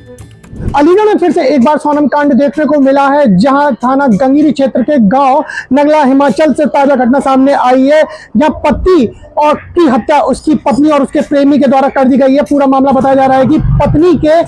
अलीगढ़ में फिर से एक बार सोनम कांड देखने को मिला है, जहां थाना गंगीरी क्षेत्र के गांव नगला हिमाचल से ताजा घटना सामने आई है, जहां पति और की हत्या उसकी पत्नी और उसके प्रेमी के द्वारा कर दी गई है। पूरा मामला बताया जा रहा है कि पत्नी के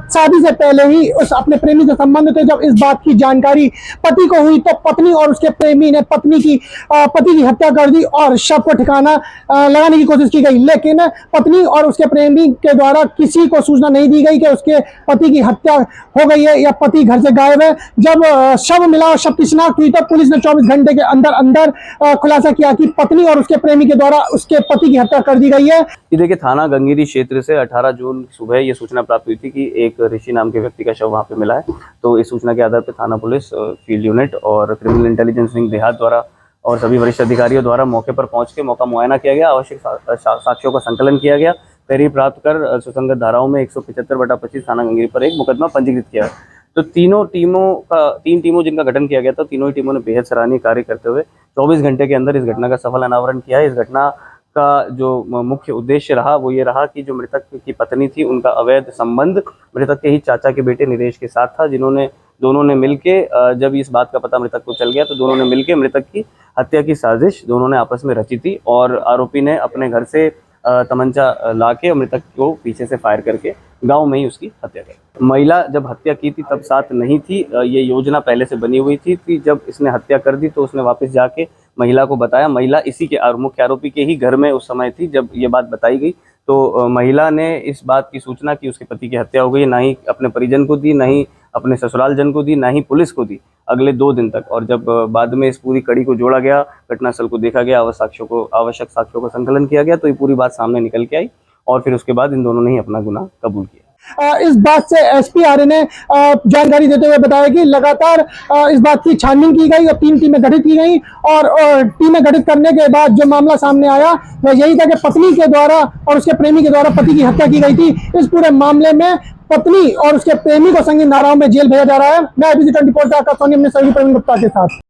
शादी से पहले ही उस अपने प्रेमी से संबंध थे। जब इस बात की जानकारी पति को हुई तो पत्नी और उसके प्रेमी ने पति की हत्या कर दी और शव को ठिकाना लगाने की कोशिश की गई, लेकिन पत्नी और उसके प्रेमी के द्वारा किसी को सूचना नहीं दी गई कि उसके पति की हत्या हो गई है या पति घर से गायब है। जब शव मिला और शव की शिनाख्त हुई तो पुलिस ने 24 घंटे के अंदर खुलासा किया कि पत्नी और उसके प्रेमी के द्वारा उसके पति की हत्या कर दी गई है। ये देखिए, थाना गंगीरी क्षेत्र से 18 जून सुबह ये सूचना प्राप्त हुई थी कि एक ऋषि नाम के व्यक्ति का शव वहां पे मिला है। तो इस सूचना के आधार पर थाना पुलिस, फील्ड यूनिट और क्रिमिनल इंटेलिजेंस विंग देहात द्वारा और सभी वरिष्ठ अधिकारियों द्वारा मौके पर पहुंच के मौका मुआयना किया गया, आवश्यक साक्ष्यों का संकलन किया गया, तहरीर प्राप्त कर सुसंगत धाराओं में 175/25 थाना गंगीरी पर एक मुकदमा पंजीकृत किया। तो तीन टीमों जिनका गठन किया गया था, तीनों ही टीमों ने बेहद सराहनीय कार्य करते हुए 24 घंटे के अंदर इस घटना का सफल अनावरण किया है। इस घटना का जो मुख्य उद्देश्य रहा वो ये रहा कि जो मृतक की पत्नी थी, उनका अवैध संबंध मृतक के ही चाचा के बेटे निरेश के साथ था, दोनों ने मिलके, जब इस बात का पता मृतक को चल गया तो दोनों ने मिलके मृतक की हत्या की साजिश दोनों ने आपस में रची थी और आरोपी ने अपने घर से तमंचा लाके मृतक को पीछे से फायर करके गांव में ही उसकी हत्या कर। महिला जब हत्या की थी तब साथ नहीं थी, ये योजना पहले से बनी हुई थी कि जब इसने हत्या कर दी तो उसने वापस जाके महिला को बताया। महिला इसी के मुख्य आरोपी के ही घर में उस समय थी जब ये बात बताई गई। तो महिला ने इस बात की सूचना कि उसके पति की हत्या हो गई ना ही अपने परिजन को दी, ना ही अपने ससुराल जन को दी, ना ही पुलिस को दी अगले 2 दिन तक। और जब बाद में इस पूरी कड़ी को जोड़ा गया, घटनास्थल को देखा गया, आवश्यक साक्ष्यों का संकलन किया गया, तो ये पूरी बात सामने निकल के आई और फिर उसके बाद इन दोनों ने ही अपना गुनाह कबूल किया। इस बात से एसपी आर्य ने जानकारी देते हुए बताया कि लगातार इस बात की छानबीन की गई और 3 टीमें गठित की गई और टीमें गठित करने के बाद जो मामला सामने आया वह यही था कि पत्नी के द्वारा और उसके प्रेमी के द्वारा पति की हत्या की गई थी। इस पूरे मामले में पत्नी और उसके प्रेमी को संगीन धाराओं में जेल भेजा जा रहा है। मैं ABC 24 का सोनी अपने सहयोगी प्रवीण गुप्ता के साथ।